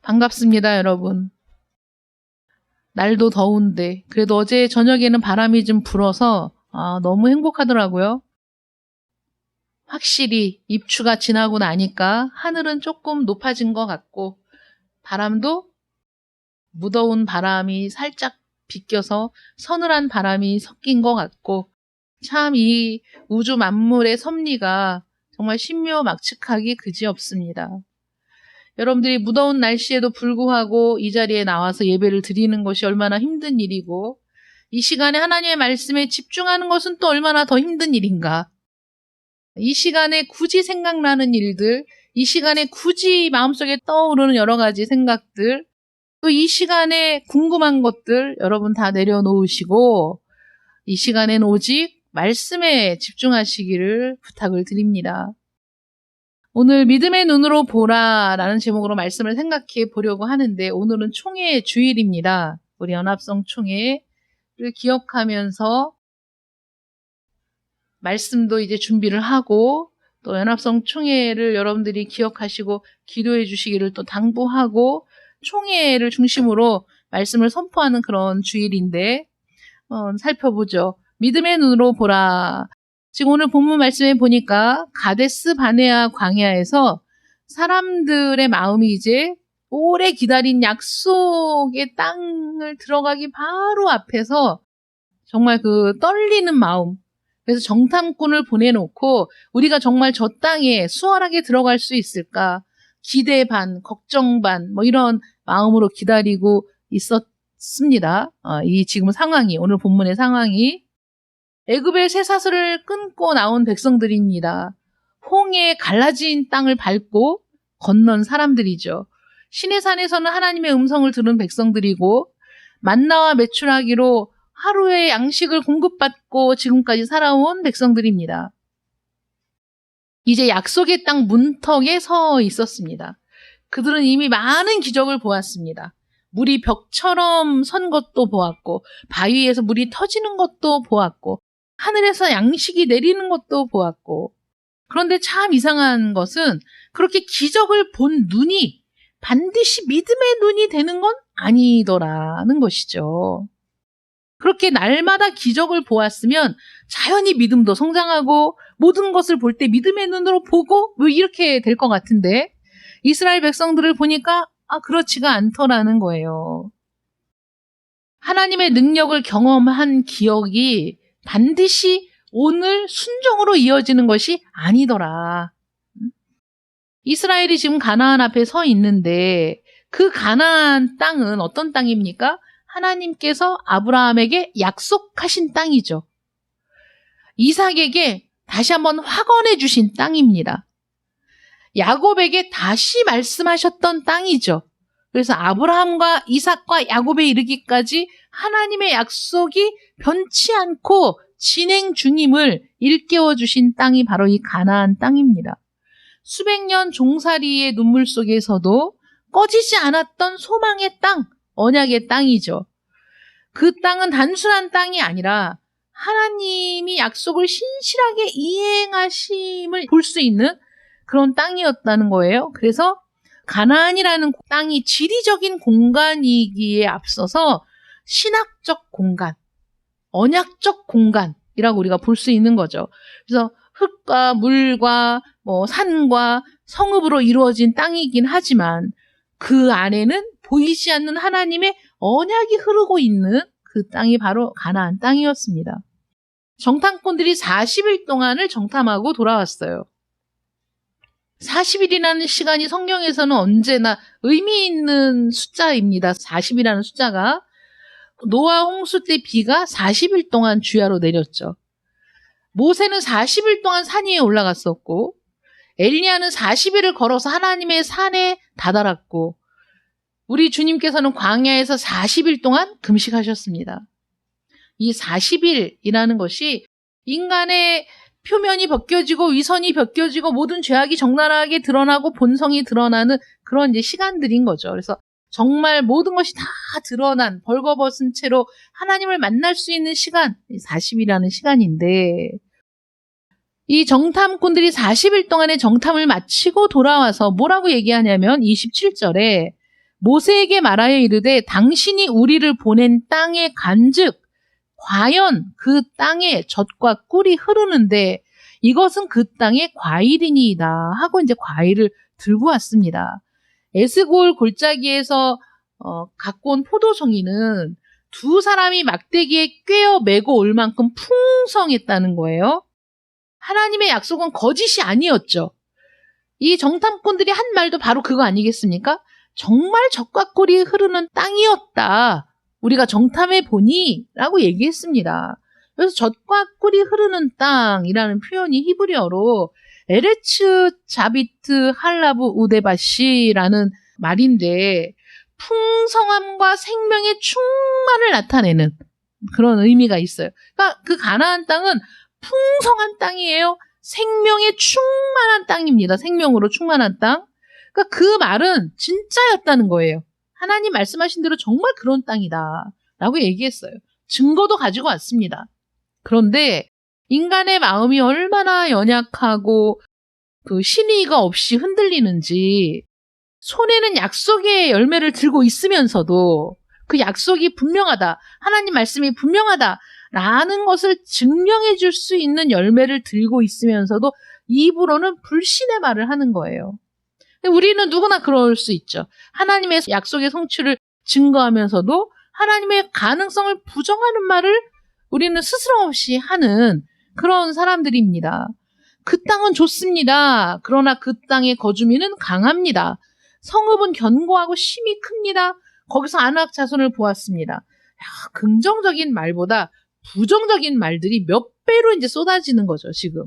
반갑습니다, 여러분. 날도 더운데 그래도 어제 저녁에는 바람이 좀 불어서 너무 행복하더라고요. 확실히 입추가 지나고 나니까 하늘은 조금 높아진 것 같고 바람도 무더운 바람이 살짝 비껴서 서늘한 바람이 섞인 것 같고 참 이 우주 만물의 섭리가 정말 신묘막측하기 그지없습니다. 여러분들이 무더운 날씨에도 불구하고 이 자리에 나와서 예배를 드리는 것이 얼마나 힘든 일이고 이 시간에 하나님의 말씀에 집중하는 것은 또 얼마나 더 힘든 일인가. 이 시간에 굳이 생각나는 일들, 이 시간에 굳이 마음속에 떠오르는 여러 가지 생각들, 또 이 시간에 궁금한 것들 여러분 다 내려놓으시고 이 시간엔 오직 말씀에 집중하시기를 부탁을 드립니다. 오늘 믿음의 눈으로 보라라는 제목으로 말씀을 생각해 보려고 하는데 오늘은 총회 주일입니다. 우리 연합성 총회를 기억하면서 말씀도 이제 준비를 하고 또 연합성 총회를 여러분들이 기억하시고 기도해 주시기를 또 당부하고 총회를 중심으로 말씀을 선포하는 그런 주일인데 살펴보죠. 믿음의 눈으로 보라. 지금 오늘 본문 말씀에 보니까 가데스 바네아 광야에서 사람들의 마음이 이제 오래 기다린 약속의 땅을 들어가기 바로 앞에서 정말 그 떨리는 마음, 그래서 정탐꾼을 보내놓고 우리가 정말 저 땅에 수월하게 들어갈 수 있을까? 기대 반, 걱정 반, 이런 마음으로 기다리고 있었습니다. 이 지금 상황이, 오늘 본문의 상황이 애굽의 쇠사슬을 끊고 나온 백성들입니다. 홍해 갈라진 땅을 밟고 건넌 사람들이죠. 시내산에서는 하나님의 음성을 들은 백성들이고 만나와 메추라기로 하루의 양식을 공급받고 지금까지 살아온 백성들입니다. 이제 약속의 땅 문턱에 서 있었습니다. 그들은 이미 많은 기적을 보았습니다. 물이 벽처럼 선 것도 보았고 바위에서 물이 터지는 것도 보았고 하늘에서 양식이 내리는 것도 보았고 그런데 참 이상한 것은 그렇게 기적을 본 눈이 반드시 믿음의 눈이 되는 건 아니더라는 것이죠. 그렇게 날마다 기적을 보았으면 자연히 믿음도 성장하고 모든 것을 볼 때 믿음의 눈으로 보고 이렇게 될 것 같은데 이스라엘 백성들을 보니까 그렇지가 않더라는 거예요. 하나님의 능력을 경험한 기억이 반드시 오늘 순종으로 이어지는 것이 아니더라. 이스라엘이 지금 가나안 앞에 서 있는데 그 가나안 땅은 어떤 땅입니까? 하나님께서 아브라함에게 약속하신 땅이죠. 이삭에게 다시 한번 확언해 주신 땅입니다. 야곱에게 다시 말씀하셨던 땅이죠. 그래서 아브라함과 이삭과 야곱에 이르기까지 하나님의 약속이 변치 않고 진행 중임을 일깨워 주신 땅이 바로 이 가나안 땅입니다. 수백 년 종살이의 눈물 속에서도 꺼지지 않았던 소망의 땅, 언약의 땅이죠. 그 땅은 단순한 땅이 아니라 하나님이 약속을 신실하게 이행하심을 볼 수 있는 그런 땅이었다는 거예요. 그래서 가나안이라는 땅이 지리적인 공간이기에 앞서서 신학적 공간, 언약적 공간이라고 우리가 볼 수 있는 거죠. 그래서 흙과 물과 산과 성읍으로 이루어진 땅이긴 하지만 그 안에는 보이지 않는 하나님의 언약이 흐르고 있는 그 땅이 바로 가나안 땅이었습니다. 정탐꾼들이 40일 동안을 정탐하고 돌아왔어요. 40일이라는 시간이 성경에서는 언제나 의미 있는 숫자입니다. 40이라는 숫자가 노아 홍수 때 비가 40일 동안 주야로 내렸죠. 모세는 40일 동안 산 위에 올라갔었고 엘리야는 40일을 걸어서 하나님의 산에 다다랐고 우리 주님께서는 광야에서 40일 동안 금식하셨습니다. 이 40일이라는 것이 인간의 표면이 벗겨지고 위선이 벗겨지고 모든 죄악이 적나라하게 드러나고 본성이 드러나는 그런 이제 시간들인 거죠. 그래서 정말 모든 것이 다 드러난 벌거벗은 채로 하나님을 만날 수 있는 시간, 40일이라는 시간인데 이 정탐꾼들이 40일 동안의 정탐을 마치고 돌아와서 뭐라고 얘기하냐면 27절에 모세에게 말하여 이르되 당신이 우리를 보낸 땅에 간즉 과연 그 땅에 젖과 꿀이 흐르는데 이것은 그 땅의 과일이니이다 하고 이제 과일을 들고 왔습니다. 에스골 골짜기에서 갖고 온 포도송이는 두 사람이 막대기에 꿰어 메고 올 만큼 풍성했다는 거예요. 하나님의 약속은 거짓이 아니었죠. 이 정탐꾼들이 한 말도 바로 그거 아니겠습니까? 정말 젖과 꿀이 흐르는 땅이었다. 우리가 정탐해 보니 라고 얘기했습니다. 그래서 젖과 꿀이 흐르는 땅이라는 표현이 히브리어로 에레츠 자비트 할라브 우데바시라는 말인데 풍성함과 생명의 충만을 나타내는 그런 의미가 있어요. 그러니까 그 가나안 땅은 풍성한 땅이에요. 생명의 충만한 땅입니다. 생명으로 충만한 땅. 그러니까 그 말은 진짜였다는 거예요. 하나님 말씀하신 대로 정말 그런 땅이다 라고 얘기했어요. 증거도 가지고 왔습니다. 그런데 인간의 마음이 얼마나 연약하고 그 신의가 없이 흔들리는지 손에는 약속의 열매를 들고 있으면서도 그 약속이 분명하다. 하나님 말씀이 분명하다라는 것을 증명해 줄 수 있는 열매를 들고 있으면서도 입으로는 불신의 말을 하는 거예요. 우리는 누구나 그럴 수 있죠. 하나님의 약속의 성취를 증거하면서도 하나님의 가능성을 부정하는 말을 우리는 스스럼 없이 하는 그런 사람들입니다. 그 땅은 좋습니다. 그러나 그 땅의 거주민은 강합니다. 성읍은 견고하고 심이 큽니다. 거기서 안악 자손을 보았습니다. 긍정적인 말보다 부정적인 말들이 몇 배로 이제 쏟아지는 거죠, 지금.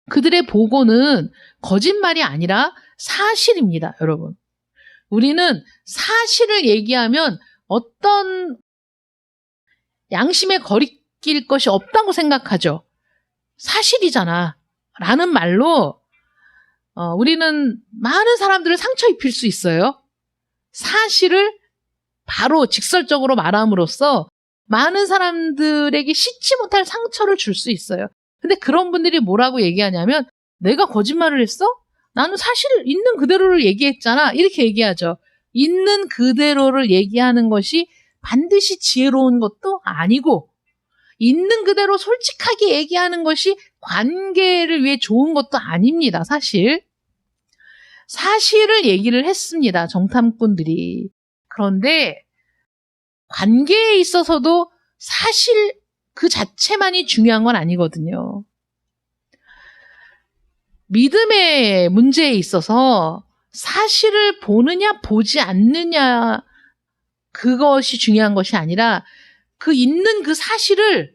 그들의 보고는 거짓말이 아니라 사실입니다, 여러분. 우리는 사실을 얘기하면 어떤 양심에 거리낄 것이 없다고 생각하죠. 사실이잖아 라는 말로 우리는 많은 사람들을 상처 입힐 수 있어요. 사실을 바로 직설적으로 말함으로써 많은 사람들에게 씻지 못할 상처를 줄 수 있어요. 근데 그런 분들이 뭐라고 얘기하냐면 내가 거짓말을 했어? 나는 사실 있는 그대로를 얘기했잖아. 이렇게 얘기하죠. 있는 그대로를 얘기하는 것이 반드시 지혜로운 것도 아니고 있는 그대로 솔직하게 얘기하는 것이 관계를 위해 좋은 것도 아닙니다. 사실을 얘기를 했습니다. 정탐꾼들이. 그런데 관계에 있어서도 사실 그 자체만이 중요한 건 아니거든요. 믿음의 문제에 있어서 사실을 보느냐 보지 않느냐 그것이 중요한 것이 아니라 그 있는 그 사실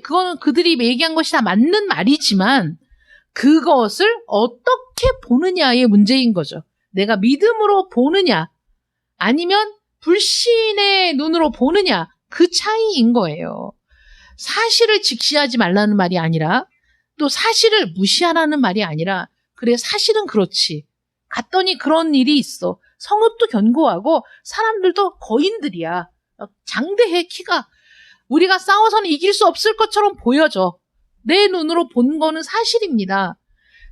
그거는 그들이 얘기한 것이 다 맞는 말이지만 그것을 어떻게 보느냐의 문제인 거죠. 내가 믿음으로 보느냐 아니면 불신의 눈으로 보느냐 그 차이인 거예요. 사실을 직시하지 말라는 말이 아니라 또 사실을 무시하라는 말이 아니라 그래 사실은 그렇지. 갔더니 그런 일이 있어. 성읍도 견고하고 사람들도 거인들이야. 장대해 키가. 우리가 싸워서는 이길 수 없을 것처럼 보여져. 내 눈으로 본 거는 사실입니다.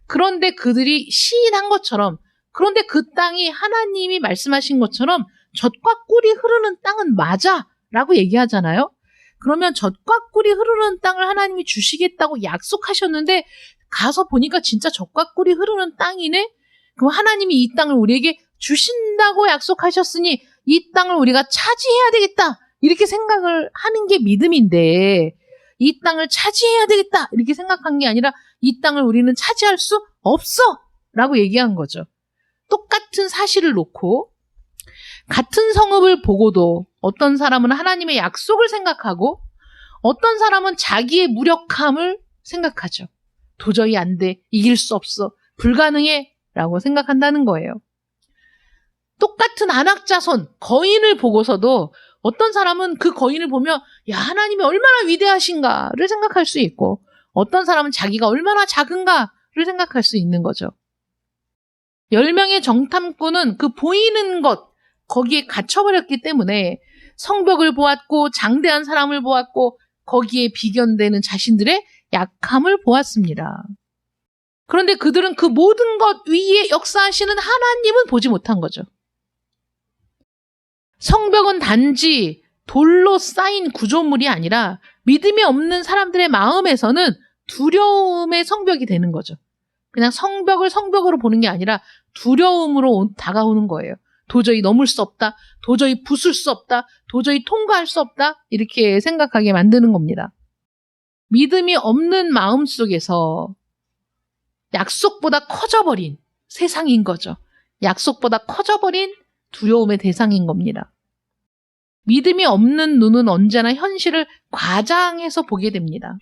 그런데 그들이 시인한 것처럼 그런데 그 땅이 하나님이 말씀하신 것처럼 젖과 꿀이 흐르는 땅은 맞아 라고 얘기하잖아요. 그러면 젖과 꿀이 흐르는 땅을 하나님이 주시겠다고 약속하셨는데 가서 보니까 진짜 젖과 꿀이 흐르는 땅이네? 그럼 하나님이 이 땅을 우리에게 주신다고 약속하셨으니 이 땅을 우리가 차지해야 되겠다 이렇게 생각을 하는 게 믿음인데 이 땅을 차지해야 되겠다 이렇게 생각한 게 아니라 이 땅을 우리는 차지할 수 없어 라고 얘기한 거죠. 똑같은 사실을 놓고 같은 성읍을 보고도 어떤 사람은 하나님의 약속을 생각하고 어떤 사람은 자기의 무력함을 생각하죠. 도저히 안 돼. 이길 수 없어. 불가능해. 라고 생각한다는 거예요. 똑같은 안악자손, 거인을 보고서도 어떤 사람은 그 거인을 보며 야 하나님이 얼마나 위대하신가를 생각할 수 있고 어떤 사람은 자기가 얼마나 작은가를 생각할 수 있는 거죠. 10명의 정탐꾼은 그 보이는 것 거기에 갇혀버렸기 때문에 성벽을 보았고 장대한 사람을 보았고 거기에 비견되는 자신들의 약함을 보았습니다. 그런데 그들은 그 모든 것 위에 역사하시는 하나님은 보지 못한 거죠. 성벽은 단지 돌로 쌓인 구조물이 아니라 믿음이 없는 사람들의 마음에서는 두려움의 성벽이 되는 거죠. 그냥 성벽을 성벽으로 보는 게 아니라 두려움으로 다가오는 거예요. 도저히 넘을 수 없다. 도저히 부술 수 없다. 도저히 통과할 수 없다. 이렇게 생각하게 만드는 겁니다. 믿음이 없는 마음 속에서 약속보다 커져버린 세상인 거죠. 약속보다 커져버린 두려움의 대상인 겁니다. 믿음이 없는 눈은 언제나 현실을 과장해서 보게 됩니다.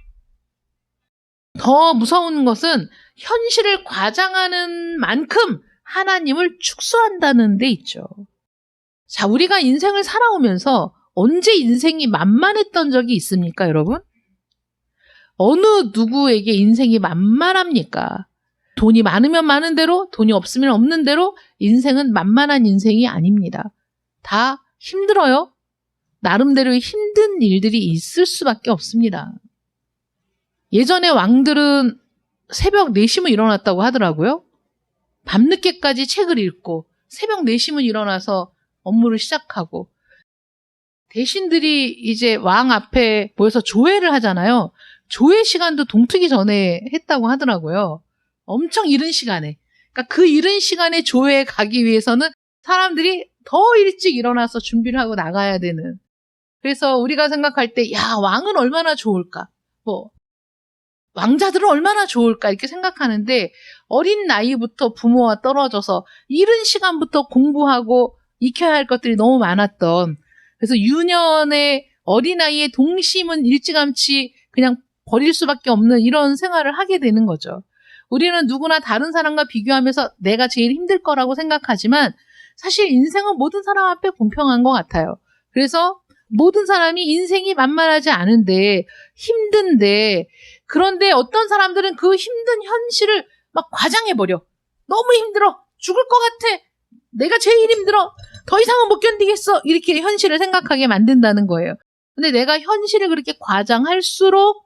더 무서운 것은 현실을 과장하는 만큼 하나님을 축소한다는 데 있죠. 자, 우리가 인생을 살아오면서 언제 인생이 만만했던 적이 있습니까, 여러분? 어느 누구에게 인생이 만만합니까? 돈이 많으면 많은 대로, 돈이 없으면 없는 대로 인생은 만만한 인생이 아닙니다. 다 힘들어요. 나름대로의 힘든 일들이 있을 수밖에 없습니다. 예전에 왕들은 새벽 4시면 일어났다고 하더라고요. 밤늦게까지 책을 읽고 새벽 4시면 일어나서 업무를 시작하고, 대신들이 이제 왕 앞에 모여서 조회를 하잖아요. 조회 시간도 동트기 전에 했다고 하더라고요. 엄청 이른 시간에. 그러니까 그 이른 시간에 조회에 가기 위해서는 사람들이 더 일찍 일어나서 준비를 하고 나가야 되는. 그래서 우리가 생각할 때, 야, 왕은 얼마나 좋을까? 왕자들은 얼마나 좋을까? 이렇게 생각하는데, 어린 나이부터 부모와 떨어져서 이른 시간부터 공부하고 익혀야 할 것들이 너무 많았던, 그래서 유년의 어린아이의 동심은 일찌감치 그냥 버릴 수밖에 없는 이런 생활을 하게 되는 거죠. 우리는 누구나 다른 사람과 비교하면서 내가 제일 힘들 거라고 생각하지만 사실 인생은 모든 사람 앞에 공평한 것 같아요. 그래서 모든 사람이 인생이 만만하지 않은데, 힘든데, 그런데 어떤 사람들은 그 힘든 현실을 막 과장해버려. 너무 힘들어. 죽을 것 같아. 내가 제일 힘들어. 더 이상은 못 견디겠어. 이렇게 현실을 생각하게 만든다는 거예요. 근데 내가 현실을 그렇게 과장할수록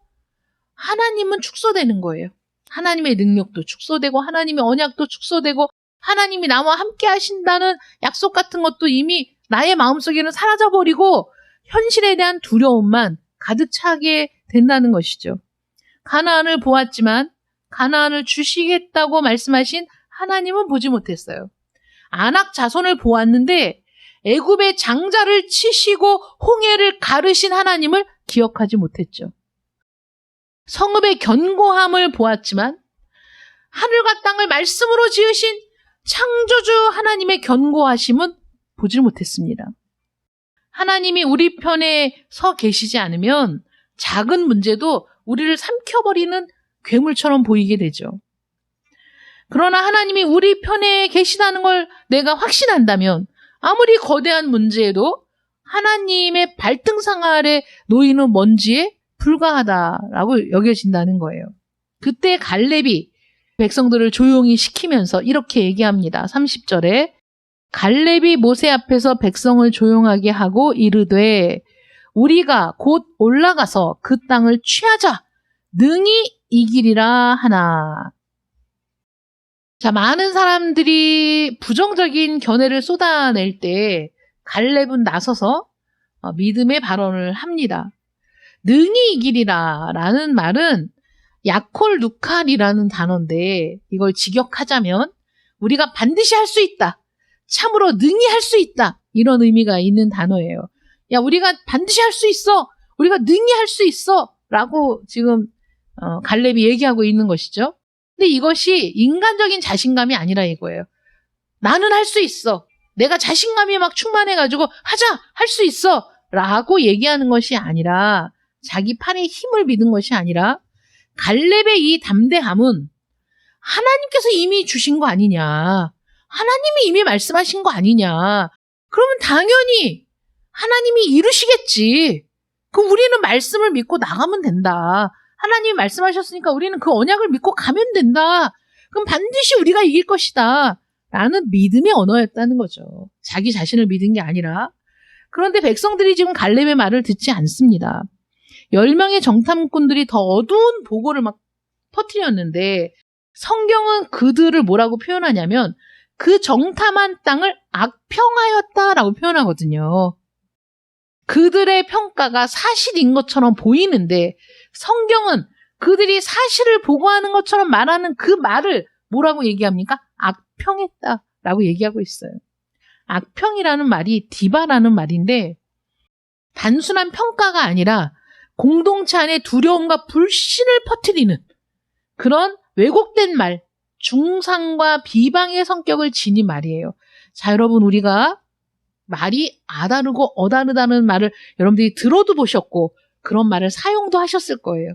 하나님은 축소되는 거예요. 하나님의 능력도 축소되고, 하나님의 언약도 축소되고, 하나님이 나와 함께 하신다는 약속 같은 것도 이미 나의 마음속에는 사라져버리고 현실에 대한 두려움만 가득 차게 된다는 것이죠. 가나안을 보았지만 가나안을 주시겠다고 말씀하신 하나님은 보지 못했어요. 아낙 자손을 보았는데 애굽의 장자를 치시고 홍해를 가르신 하나님을 기억하지 못했죠. 성읍의 견고함을 보았지만 하늘과 땅을 말씀으로 지으신 창조주 하나님의 견고하심은 보지 못했습니다. 하나님이 우리 편에 서 계시지 않으면 작은 문제도 우리를 삼켜버리는 괴물처럼 보이게 되죠. 그러나 하나님이 우리 편에 계시다는 걸 내가 확신한다면 아무리 거대한 문제에도 하나님의 발등상 아래 놓이는 먼지에 불과하다라고 여겨진다는 거예요. 그때 갈렙이 백성들을 조용히 시키면서 이렇게 얘기합니다. 30절에 갈렙이 모세 앞에서 백성을 조용하게 하고 이르되 우리가 곧 올라가서 그 땅을 취하자 능히 이기리라 하나. 자, 많은 사람들이 부정적인 견해를 쏟아낼 때 갈렙은 나서서 믿음의 발언을 합니다. 능히 이기리라 라는 말은 야콜 누칼이라는 단어인데 이걸 직역하자면 우리가 반드시 할 수 있다. 참으로 능히 할 수 있다. 이런 의미가 있는 단어예요. 야, 우리가 반드시 할 수 있어. 우리가 능히 할 수 있어. 라고 지금 갈렙이 얘기하고 있는 것이죠. 근데 이것이 인간적인 자신감이 아니라 이거예요. 나는 할 수 있어. 내가 자신감이 막 충만해가지고 하자! 할 수 있어! 라고 얘기하는 것이 아니라 자기 팔에 힘을 믿은 것이 아니라 갈렙의 이 담대함은 하나님께서 이미 주신 거 아니냐. 하나님이 이미 말씀하신 거 아니냐. 그러면 당연히 하나님이 이루시겠지. 우리는 말씀을 믿고 나가면 된다. 하나님이 말씀하셨으니까 우리는 그 언약을 믿고 가면 된다. 그럼 반드시 우리가 이길 것이다. 라는 믿음의 언어였다는 거죠. 자기 자신을 믿은 게 아니라. 그런데 백성들이 지금 갈렙의 말을 듣지 않습니다. 10명의 정탐꾼들이 더 어두운 보고를 막 퍼뜨렸는데 성경은 그들을 뭐라고 표현하냐면 그 정탐한 땅을 악평하였다라고 표현하거든요. 그들의 평가가 사실인 것처럼 보이는데 성경은 그들이 사실을 보고하는 것처럼 말하는 그 말을 뭐라고 얘기합니까? 악평했다라고 얘기하고 있어요. 악평이라는 말이 디바라는 말인데 단순한 평가가 아니라 공동체 안에 두려움과 불신을 퍼뜨리는 그런 왜곡된 말, 중상과 비방의 성격을 지닌 말이에요. 자, 여러분, 우리가 말이 아다르고 어다르다는 말을 여러분들이 들어도 보셨고 그런 말을 사용도 하셨을 거예요.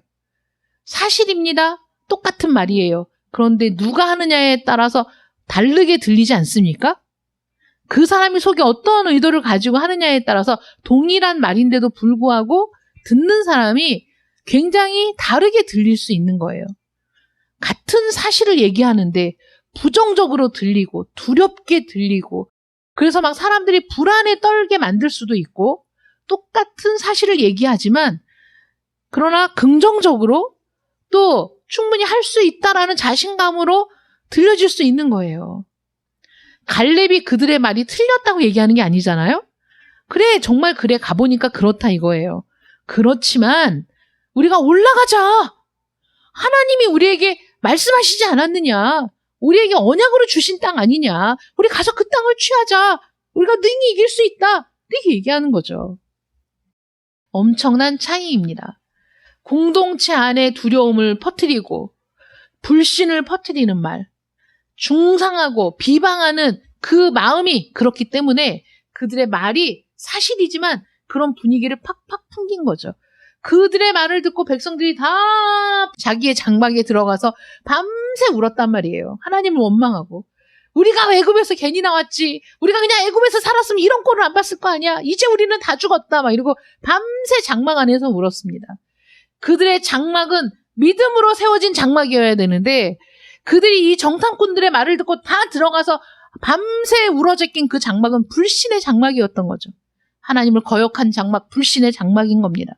사실입니다. 똑같은 말이에요. 그런데 누가 하느냐에 따라서 다르게 들리지 않습니까? 그 사람이 속에 어떤 의도를 가지고 하느냐에 따라서 동일한 말인데도 불구하고 듣는 사람이 굉장히 다르게 들릴 수 있는 거예요. 같은 사실을 얘기하는데 부정적으로 들리고 두렵게 들리고 그래서 막 사람들이 불안에 떨게 만들 수도 있고 똑같은 사실을 얘기하지만 그러나 긍정적으로 또 충분히 할 수 있다라는 자신감으로 들려질 수 있는 거예요. 갈렙이 그들의 말이 틀렸다고 얘기하는 게 아니잖아요. 그래, 정말 그래, 가보니까 그렇다 이거예요. 그렇지만 우리가 올라가자. 하나님이 우리에게 말씀하시지 않았느냐. 우리에게 언약으로 주신 땅 아니냐. 우리 가서 그 땅을 취하자. 우리가 능히 이길 수 있다. 이렇게 얘기하는 거죠. 엄청난 차이입니다. 공동체 안에 두려움을 퍼뜨리고 불신을 퍼뜨리는 말, 중상하고 비방하는 그 마음이 그렇기 때문에 그들의 말이 사실이지만 그런 분위기를 팍팍 풍긴 거죠. 그들의 말을 듣고 백성들이 다 자기의 장막에 들어가서 밤새 울었단 말이에요. 하나님을 원망하고. 우리가 애굽에서 괜히 나왔지. 우리가 그냥 애굽에서 살았으면 이런 꼴을 안 봤을 거 아니야. 이제 우리는 다 죽었다. 막 이러고 밤새 장막 안에서 울었습니다. 그들의 장막은 믿음으로 세워진 장막이어야 되는데 그들이 이 정탐꾼들의 말을 듣고 다 들어가서 밤새 울어제낀 그 장막은 불신의 장막이었던 거죠. 하나님을 거역한 장막, 불신의 장막인 겁니다.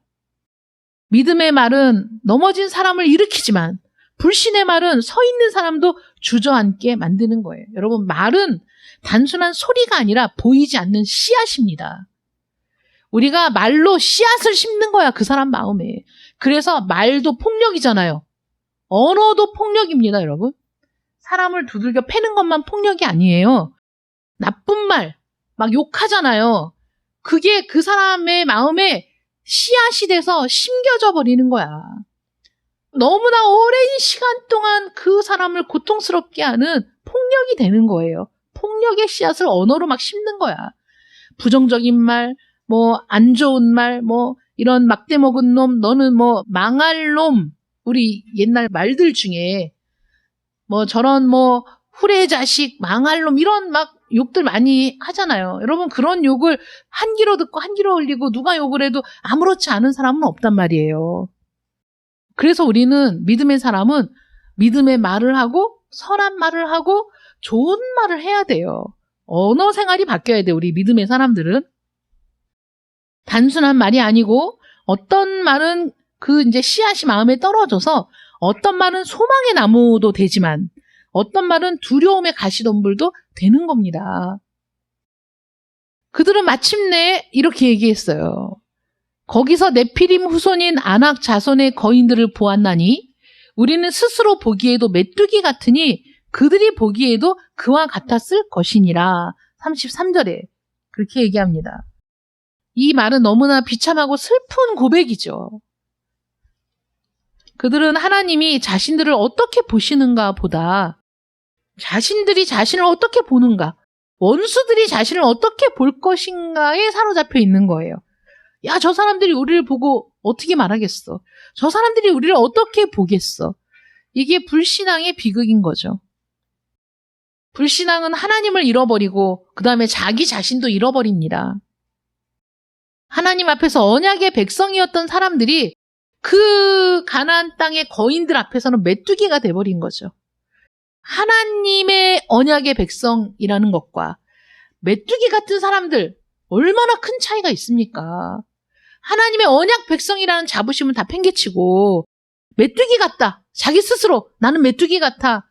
믿음의 말은 넘어진 사람을 일으키지만 불신의 말은 서 있는 사람도 주저앉게 만드는 거예요. 여러분, 말은 단순한 소리가 아니라 보이지 않는 씨앗입니다. 우리가 말로 씨앗을 심는 거야, 그 사람 마음에. 그래서 말도 폭력이잖아요. 언어도 폭력입니다, 여러분. 사람을 두들겨 패는 것만 폭력이 아니에요. 나쁜 말, 막 욕하잖아요. 그게 그 사람의 마음에 씨앗이 돼서 심겨져 버리는 거야. 너무나 오랜 시간 동안 그 사람을 고통스럽게 하는 폭력이 되는 거예요. 폭력의 씨앗을 언어로 막 심는 거야. 부정적인 말, 뭐 안 좋은 말, 뭐 이런 막대 먹은 놈, 너는 뭐 망할 놈. 우리 옛날 말들 중에 뭐 저런 뭐 후레 자식, 망할 놈 이런 막 욕들 많이 하잖아요. 여러분, 그런 욕을 한 귀로 듣고 한 귀로 흘리고 누가 욕을 해도 아무렇지 않은 사람은 없단 말이에요. 그래서 우리는 믿음의 사람은 믿음의 말을 하고 선한 말을 하고 좋은 말을 해야 돼요. 언어 생활이 바뀌어야 돼요. 우리 믿음의 사람들은. 단순한 말이 아니고 어떤 말은 그 이제 씨앗이 마음에 떨어져서 어떤 말은 소망의 나무도 되지만 어떤 말은 두려움의 가시덤불도 되는 겁니다. 그들은 마침내 이렇게 얘기했어요. 거기서 네피림 후손인 아낙 자손의 거인들을 보았나니 우리는 스스로 보기에도 메뚜기 같으니 그들이 보기에도 그와 같았을 것이니라. 33절에 그렇게 얘기합니다. 이 말은 너무나 비참하고 슬픈 고백이죠. 그들은 하나님이 자신들을 어떻게 보시는가 보다 자신들이 자신을 어떻게 보는가, 원수들이 자신을 어떻게 볼 것인가에 사로잡혀 있는 거예요. 야, 저 사람들이 우리를 보고 어떻게 말하겠어? 저 사람들이 우리를 어떻게 보겠어? 이게 불신앙의 비극인 거죠. 불신앙은 하나님을 잃어버리고 그 다음에 자기 자신도 잃어버립니다. 하나님 앞에서 언약의 백성이었던 사람들이 그 가나안 땅의 거인들 앞에서는 메뚜기가 돼버린 거죠. 하나님의 언약의 백성이라는 것과 메뚜기 같은 사람들 얼마나 큰 차이가 있습니까? 하나님의 언약 백성이라는 자부심은 다 팽개치고 메뚜기 같다. 자기 스스로 나는 메뚜기 같아.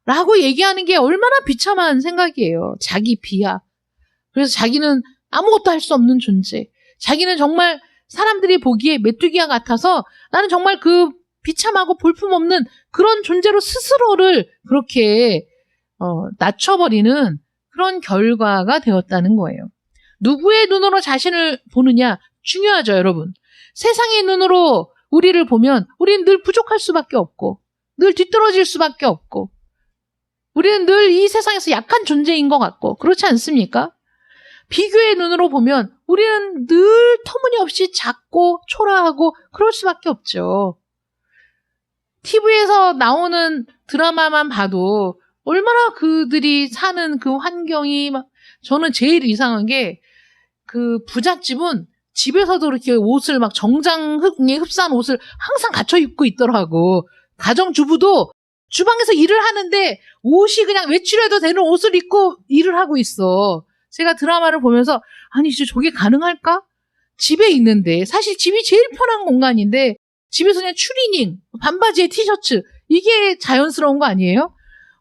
라고 얘기하는 게 얼마나 비참한 생각이에요. 자기 비하. 그래서 자기는 아무것도 할 수 없는 존재. 자기는 정말 사람들이 보기에 메뚜기와 같아서 나는 정말 그 비참하고 볼품없는 그런 존재로 스스로를 그렇게 낮춰버리는 그런 결과가 되었다는 거예요. 누구의 눈으로 자신을 보느냐 중요하죠, 여러분. 세상의 눈으로 우리를 보면 우리는 늘 부족할 수밖에 없고 늘 뒤떨어질 수밖에 없고 우리는 늘 이 세상에서 약한 존재인 것 같고 그렇지 않습니까? 비교의 눈으로 보면 우리는 늘 터무니없이 작고 초라하고 그럴 수밖에 없죠. TV에서 나오는 드라마만 봐도 얼마나 그들이 사는 그 환경이 저는 제일 이상한 게 그 부잣집은 집에서도 이렇게 옷을 막 정장에 흡사한 옷을 항상 갖춰 입고 있더라고. 가정주부도 주방에서 일을 하는데 옷이 그냥 외출해도 되는 옷을 입고 일을 하고 있어. 제가 드라마를 보면서 아니 진짜 저게 가능할까? 집에 있는데 사실 집이 제일 편한 공간인데 집에서 그냥 추리닝, 반바지에 티셔츠 이게 자연스러운 거 아니에요?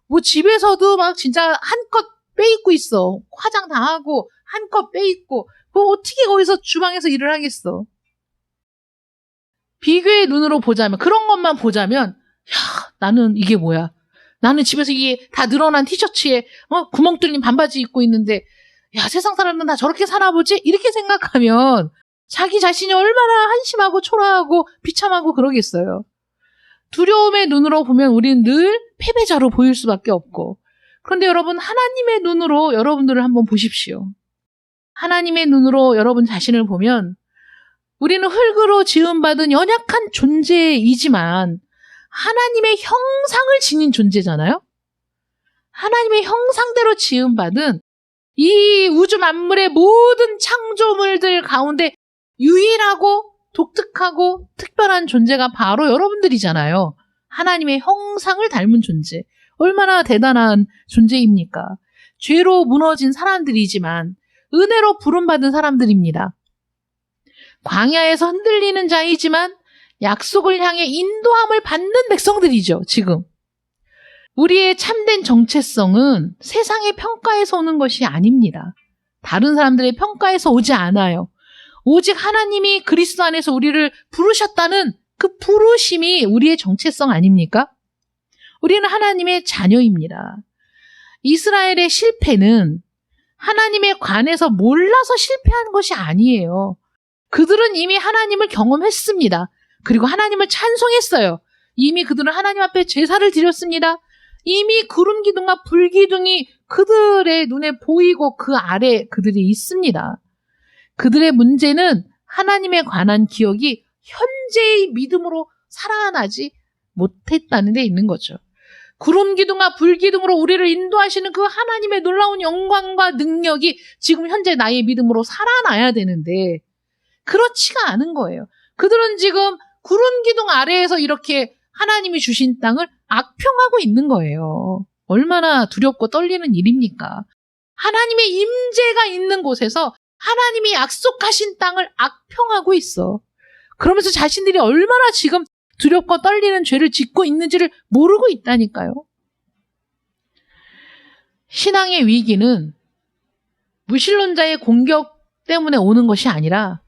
뭐 집에서도 막 진짜 한껏 빼입고 있어. 화장 다 하고 한껏 빼입고 뭐 어떻게 거기서 주방에서 일을 하겠어. 비교의 눈으로 보자면 그런 것만 보자면 야 나는 이게 뭐야. 나는 집에서 이게 다 늘어난 티셔츠에 구멍 뚫린 반바지 입고 있는데 야 세상 사람들은 다 저렇게 사나 보지? 이렇게 생각하면 자기 자신이 얼마나 한심하고 초라하고 비참하고 그러겠어요. 두려움의 눈으로 보면 우리는 늘 패배자로 보일 수밖에 없고 그런데 여러분 하나님의 눈으로 여러분들을 한번 보십시오. 하나님의 눈으로 여러분 자신을 보면 우리는 흙으로 지음받은 연약한 존재이지만 하나님의 형상을 지닌 존재잖아요. 하나님의 형상대로 지음받은 이 우주 만물의 모든 창조물들 가운데 유일하고 독특하고 특별한 존재가 바로 여러분들이잖아요. 하나님의 형상을 닮은 존재. 얼마나 대단한 존재입니까? 죄로 무너진 사람들이지만 은혜로 부름받은 사람들입니다. 광야에서 흔들리는 자이지만 약속을 향해 인도함을 받는 백성들이죠, 지금. 우리의 참된 정체성은 세상의 평가에서 오는 것이 아닙니다. 다른 사람들의 평가에서 오지 않아요. 오직 하나님이 그리스도 안에서 우리를 부르셨다는 그 부르심이 우리의 정체성 아닙니까? 우리는 하나님의 자녀입니다. 이스라엘의 실패는 하나님에 관해서 몰라서 실패한 것이 아니에요. 그들은 이미 하나님을 경험했습니다. 그리고 하나님을 찬송했어요. 이미 그들은 하나님 앞에 제사를 드렸습니다. 이미 구름 기둥과 불 기둥이 그들의 눈에 보이고 그 아래 그들이 있습니다. 그들의 문제는 하나님에 관한 기억이 현재의 믿음으로 살아나지 못했다는 데 있는 거죠. 구름 기둥과 불 기둥으로 우리를 인도하시는 그 하나님의 놀라운 영광과 능력이 지금 현재 나의 믿음으로 살아나야 되는데 그렇지가 않은 거예요. 그들은 지금 구름 기둥 아래에서 이렇게 하나님이 주신 땅을 악평하고 있는 거예요. 얼마나 두렵고 떨리는 일입니까? 하나님의 임재가 있는 곳에서 하나님이 약속하신 땅을 악평하고 있어. 그러면서 자신들이 얼마나 지금 두렵고 떨리는 죄를 짓고 있는지를 모르고 있다니까요. 신앙의 위기는 무신론자의 공격 때문에 오는 것이 아니라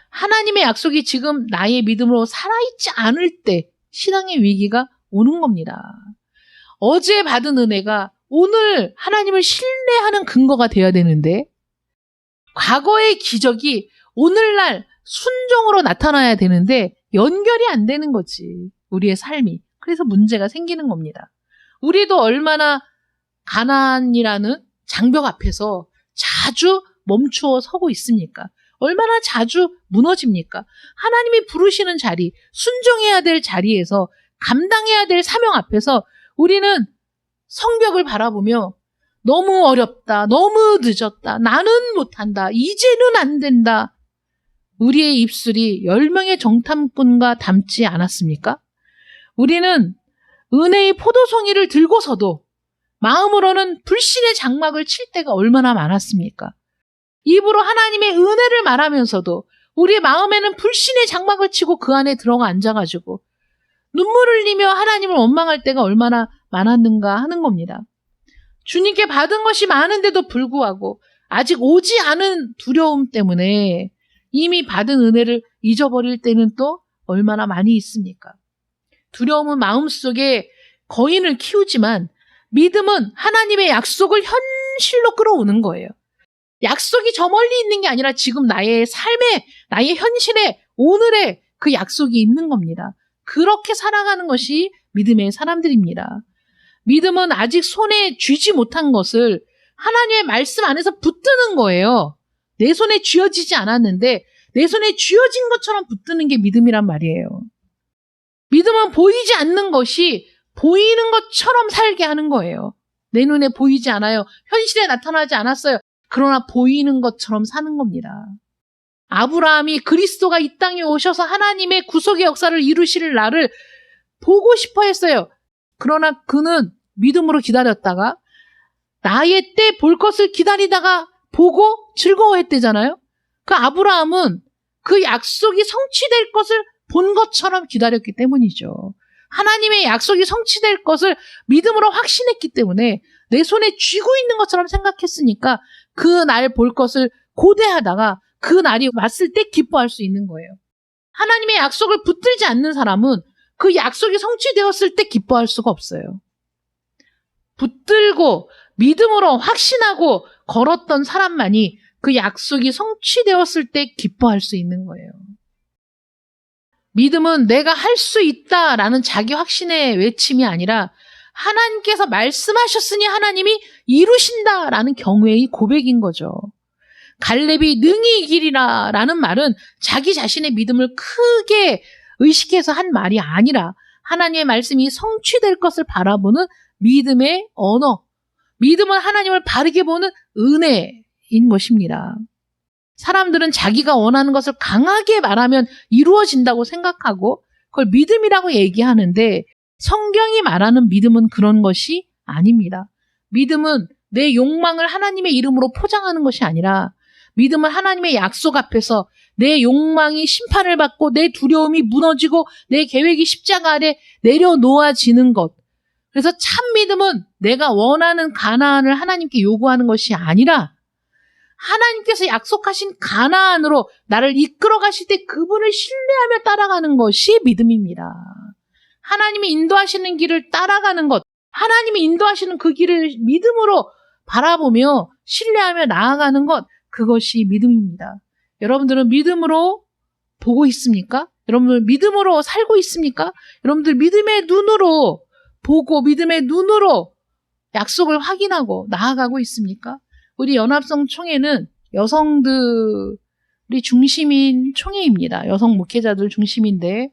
하나님의 약속이 지금 나의 믿음으로 살아있지 않을 때 신앙의 위기가 오는 겁니다. 어제 받은 은혜가 오늘 하나님을 신뢰하는 근거가 되어야 되는데 과거의 기적이 오늘날 순종으로 나타나야 되는데 연결이 안 되는 거지. 우리의 삶이. 그래서 문제가 생기는 겁니다. 우리도 얼마나 가난이라는 장벽 앞에서 자주 멈추어 서고 있습니까? 얼마나 자주 무너집니까? 하나님이 부르시는 자리, 순종해야 될 자리에서 감당해야 될 사명 앞에서 우리는 성벽을 바라보며 너무 어렵다, 너무 늦었다, 나는 못한다, 이제는 안 된다. 우리의 입술이 10명의 정탐꾼과 닮지 않았습니까? 우리는 은혜의 포도송이를 들고서도 마음으로는 불신의 장막을 칠 때가 얼마나 많았습니까? 입으로 하나님의 은혜를 말하면서도 우리의 마음에는 불신의 장막을 치고 그 안에 들어가 앉아가지고 눈물을 흘리며 하나님을 원망할 때가 얼마나 많았는가 하는 겁니다. 주님께 받은 것이 많은데도 불구하고 아직 오지 않은 두려움 때문에 이미 받은 은혜를 잊어버릴 때는 또 얼마나 많이 있습니까? 두려움은 마음속에 거인을 키우지만 믿음은 하나님의 약속을 현실로 끌어오는 거예요. 약속이 저 멀리 있는 게 아니라 지금 나의 삶에, 나의 현실에, 오늘에 그 약속이 있는 겁니다. 그렇게 살아가는 것이 믿음의 사람들입니다. 믿음은 아직 손에 쥐지 못한 것을 하나님의 말씀 안에서 붙드는 거예요. 내 손에 쥐어지지 않았는데 내 손에 쥐어진 것처럼 붙드는 게 믿음이란 말이에요. 믿음은 보이지 않는 것이 보이는 것처럼 살게 하는 거예요. 내 눈에 보이지 않아요. 현실에 나타나지 않았어요. 그러나 보이는 것처럼 사는 겁니다. 아브라함이 그리스도가 이 땅에 오셔서 하나님의 구속의 역사를 이루실 날을 보고 싶어 했어요. 그러나 그는 믿음으로 기다렸다가 나의 때 볼 것을 기다리다가 보고 즐거워했대잖아요. 그 아브라함은 그 약속이 성취될 것을 본 것처럼 기다렸기 때문이죠. 하나님의 약속이 성취될 것을 믿음으로 확신했기 때문에 내 손에 쥐고 있는 것처럼 생각했으니까 그 날 볼 것을 고대하다가 그 날이 왔을 때 기뻐할 수 있는 거예요. 하나님의 약속을 붙들지 않는 사람은 그 약속이 성취되었을 때 기뻐할 수가 없어요. 붙들고 믿음으로 확신하고 걸었던 사람만이 그 약속이 성취되었을 때 기뻐할 수 있는 거예요. 믿음은 내가 할 수 있다라는 자기 확신의 외침이 아니라 하나님께서 말씀하셨으니 하나님이 이루신다라는 경외의 고백인 거죠. 갈렙이 능히 이기리라 라는 말은 자기 자신의 믿음을 크게 의식해서 한 말이 아니라 하나님의 말씀이 성취될 것을 바라보는 믿음의 언어. 믿음은 하나님을 바르게 보는 은혜인 것입니다. 사람들은 자기가 원하는 것을 강하게 말하면 이루어진다고 생각하고 그걸 믿음이라고 얘기하는데 성경이 말하는 믿음은 그런 것이 아닙니다. 믿음은 내 욕망을 하나님의 이름으로 포장하는 것이 아니라 믿음은 하나님의 약속 앞에서 내 욕망이 심판을 받고 내 두려움이 무너지고 내 계획이 십자가 아래 내려놓아지는 것. 그래서 참 믿음은 내가 원하는 가나안을 하나님께 요구하는 것이 아니라 하나님께서 약속하신 가나안으로 나를 이끌어 가실 때 그분을 신뢰하며 따라가는 것이 믿음입니다. 하나님이 인도하시는 길을 따라가는 것, 하나님이 인도하시는 그 길을 믿음으로 바라보며 신뢰하며 나아가는 것, 그것이 믿음입니다. 여러분들은 믿음으로 보고 있습니까? 여러분들 믿음으로 살고 있습니까? 여러분들 믿음의 눈으로 보고 믿음의 눈으로 약속을 확인하고 나아가고 있습니까? 우리 연합성 총회는 여성들이 중심인 총회입니다. 여성 목회자들 중심인데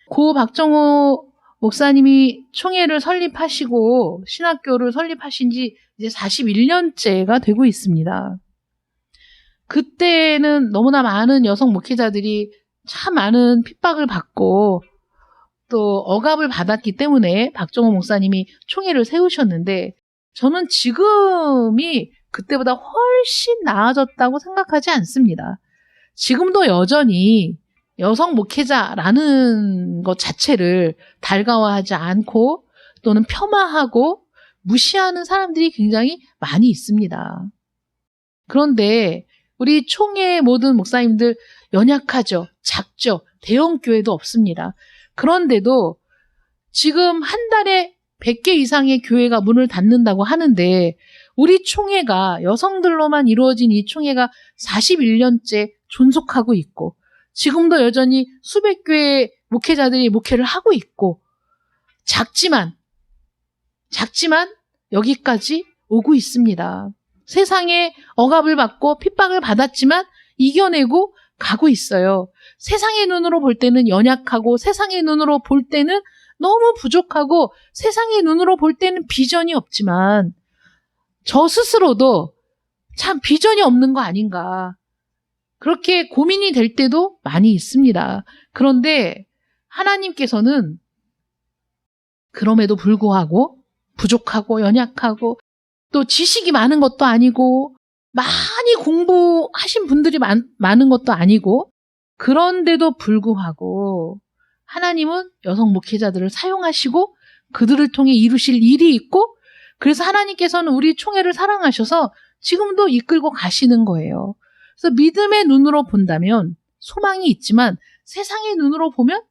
고 박정호 목사님이 총회를 설립하시고 신학교를 설립하신 지 이제 41년째가 되고 있습니다. 그때는 너무나 많은 여성 목회자들이 참 많은 핍박을 받고 또 억압을 받았기 때문에 박정호 목사님이 총회를 세우셨는데 저는 지금이 그때보다 훨씬 나아졌다고 생각하지 않습니다. 지금도 여전히 여성 목회자라는 것 자체를 달가워하지 않고 또는 폄하하고 무시하는 사람들이 굉장히 많이 있습니다. 그런데 우리 총회 모든 목사님들 연약하죠. 작죠. 대형 교회도 없습니다. 그런데도 지금 한 달에 100개 이상의 교회가 문을 닫는다고 하는데 우리 총회가 여성들로만 이루어진 이 총회가 41년째 존속하고 있고 지금도 여전히 수백 교회의 목회자들이 목회를 하고 있고 작지만 여기까지 오고 있습니다. 세상에 억압을 받고 핍박을 받았지만 이겨내고 가고 있어요. 세상의 눈으로 볼 때는 연약하고 세상의 눈으로 볼 때는 너무 부족하고 세상의 눈으로 볼 때는 비전이 없지만 저 스스로도 참 비전이 없는 거 아닌가 그렇게 고민이 될 때도 많이 있습니다. 그런데 하나님께서는 그럼에도 불구하고 부족하고 연약하고 또 지식이 많은 것도 아니고 많이 공부하신 분들이 많은 것도 아니고 그런데도 불구하고 하나님은 여성 목회자들을 사용하시고 그들을 통해 이루실 일이 있고 그래서 하나님께서는 우리 총회를 사랑하셔서 지금도 이끌고 가시는 거예요. 그래서 믿음의 눈으로 본다면 소망이 있지만 세상의 눈으로 보면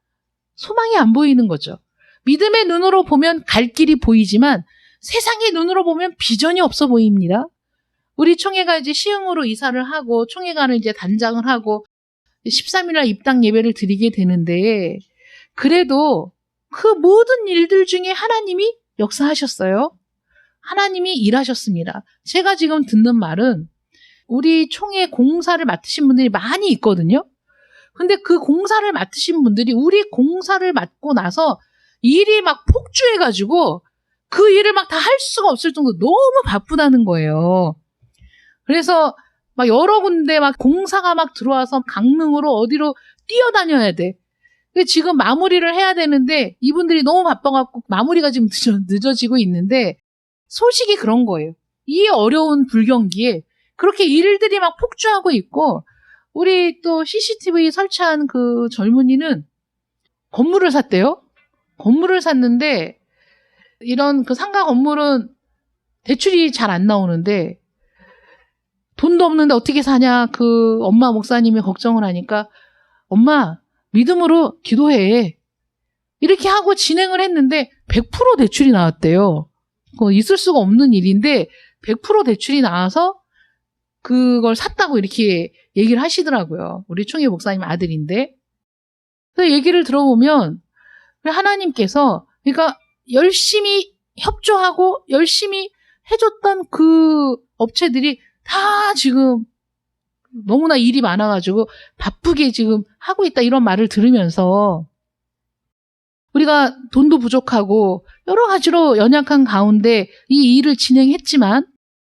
소망이 안 보이는 거죠. 믿음의 눈으로 보면 갈 길이 보이지만 세상의 눈으로 보면 비전이 없어 보입니다. 우리 총회가 이제 시흥으로 이사를 하고 총회관을 이제 단장을 하고 13일날 입당 예배를 드리게 되는데 그래도 그 모든 일들 중에 하나님이 역사하셨어요. 하나님이 일하셨습니다. 제가 지금 듣는 말은 우리 총회 공사를 맡으신 분들이 많이 있거든요. 근데 그 공사를 맡으신 분들이 우리 공사를 맡고 나서 일이 막 폭주해가지고 그 일을 막 다 할 수가 없을 정도로 너무 바쁘다는 거예요. 그래서 막 여러 군데 막 공사가 막 들어와서 강릉으로 어디로 뛰어다녀야 돼. 지금 마무리를 해야 되는데 이분들이 너무 바빠갖고 마무리가 지금 늦어지고 있는데 소식이 그런 거예요. 이 어려운 불경기에 그렇게 일들이 막 폭주하고 있고 우리 또 CCTV 설치한 그 젊은이는 건물을 샀대요. 건물을 샀는데 이런 그 상가 건물은 대출이 잘 안 나오는데 돈도 없는데 어떻게 사냐 그 엄마 목사님이 걱정을 하니까 엄마 믿음으로 기도해 이렇게 하고 진행을 했는데 100% 대출이 나왔대요. 있을 수가 없는 일인데 100% 대출이 나와서 그걸 샀다고 이렇게 얘기를 하시더라고요. 우리 총회 목사님 아들인데. 그래서 얘기를 들어보면 하나님께서 그러니까 열심히 협조하고 열심히 해줬던 그 업체들이 다 지금 너무나 일이 많아가지고 바쁘게 지금 하고 있다 이런 말을 들으면서 우리가 돈도 부족하고 여러 가지로 연약한 가운데 이 일을 진행했지만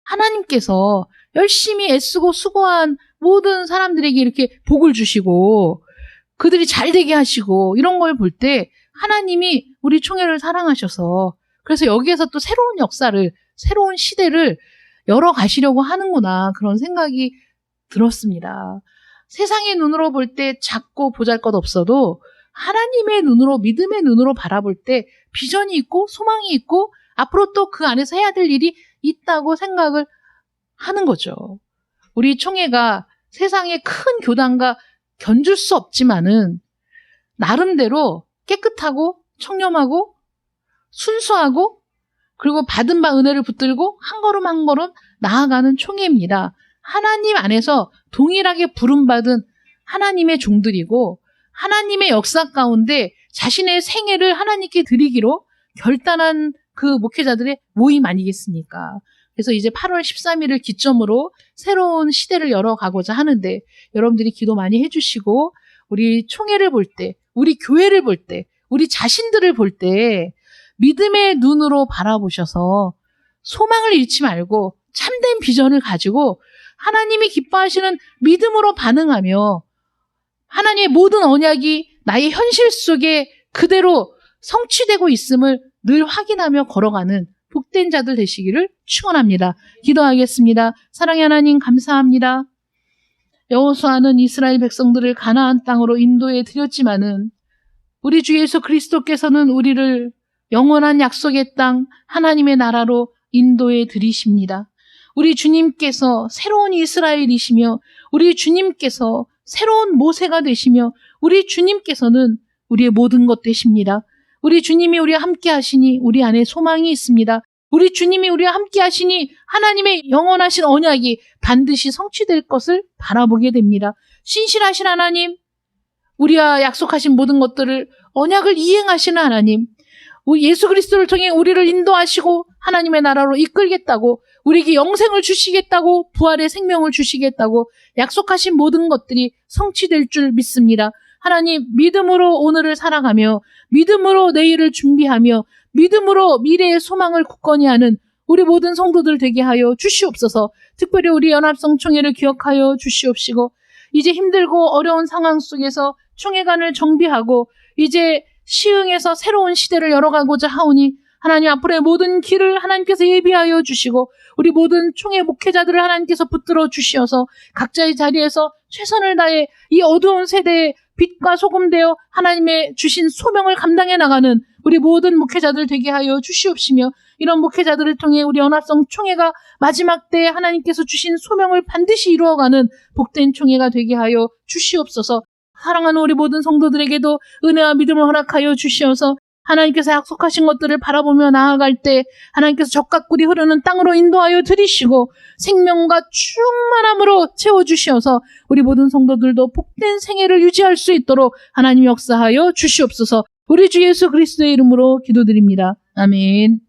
하나님께서 열심히 애쓰고 수고한 모든 사람들에게 이렇게 복을 주시고 그들이 잘 되게 하시고 이런 걸 볼 때 하나님이 우리 총회를 사랑하셔서 그래서 여기에서 또 새로운 역사를 새로운 시대를 열어가시려고 하는구나 그런 생각이 들었습니다. 세상의 눈으로 볼 때 작고 보잘것없어도 하나님의 눈으로 믿음의 눈으로 바라볼 때 비전이 있고 소망이 있고 앞으로 또 그 안에서 해야 될 일이 있다고 생각을 하는 거죠. 우리 총회가 세상의 큰 교단과 견줄 수 없지만은 나름대로 깨끗하고 청렴하고 순수하고 그리고 받은 바 은혜를 붙들고 한 걸음 한 걸음 나아가는 총회입니다. 하나님 안에서 동일하게 부름받은 하나님의 종들이고 하나님의 역사 가운데 자신의 생애를 하나님께 드리기로 결단한 그 목회자들의 모임 아니겠습니까? 그래서 이제 8월 13일을 기점으로 새로운 시대를 열어가고자 하는데 여러분들이 기도 많이 해주시고 우리 총회를 볼 때, 우리 교회를 볼 때, 우리 자신들을 볼 때 믿음의 눈으로 바라보셔서 소망을 잃지 말고 참된 비전을 가지고 하나님이 기뻐하시는 믿음으로 반응하며 하나님의 모든 언약이 나의 현실 속에 그대로 성취되고 있음을 늘 확인하며 걸어가는 복된 자들 되시기를 축원합니다. 기도하겠습니다. 사랑의 하나님 감사합니다. 여호수아는 이스라엘 백성들을 가나안 땅으로 인도해 드렸지만은 우리 주 예수 그리스도께서는 우리를 영원한 약속의 땅 하나님의 나라로 인도해 드리십니다. 우리 주님께서 새로운 이스라엘이시며 우리 주님께서 새로운 모세가 되시며 우리 주님께서는 우리의 모든 것 되십니다. 우리 주님이 우리와 함께 하시니 우리 안에 소망이 있습니다. 우리 주님이 우리와 함께 하시니 하나님의 영원하신 언약이 반드시 성취될 것을 바라보게 됩니다. 신실하신 하나님, 우리와 약속하신 모든 것들을 언약을 이행하시는 하나님, 우리 예수 그리스도를 통해 우리를 인도하시고 하나님의 나라로 이끌겠다고 우리에게 영생을 주시겠다고 부활의 생명을 주시겠다고 약속하신 모든 것들이 성취될 줄 믿습니다. 하나님 믿음으로 오늘을 살아가며 믿음으로 내일을 준비하며 믿음으로 미래의 소망을 굳건히 하는 우리 모든 성도들 되게 하여 주시옵소서. 특별히 우리 연합성총회를 기억하여 주시옵시고 이제 힘들고 어려운 상황 속에서 총회관을 정비하고 이제 시흥에서 새로운 시대를 열어가고자 하오니 하나님 앞으로의 모든 길을 하나님께서 예비하여 주시고 우리 모든 총회 목회자들을 하나님께서 붙들어 주시어서 각자의 자리에서 최선을 다해 이 어두운 세대에 빛과 소금 되어 하나님의 주신 소명을 감당해 나가는 우리 모든 목회자들 되게 하여 주시옵시며 이런 목회자들을 통해 우리 연합성 총회가 마지막 때에 하나님께서 주신 소명을 반드시 이루어가는 복된 총회가 되게 하여 주시옵소서. 사랑하는 우리 모든 성도들에게도 은혜와 믿음을 허락하여 주시어서 하나님께서 약속하신 것들을 바라보며 나아갈 때 하나님께서 젖과 꿀이 흐르는 땅으로 인도하여 들이시고 생명과 충만함으로 채워주시어서 우리 모든 성도들도 복된 생애를 유지할 수 있도록 하나님 역사하여 주시옵소서. 우리 주 예수 그리스도의 이름으로 기도드립니다. 아멘.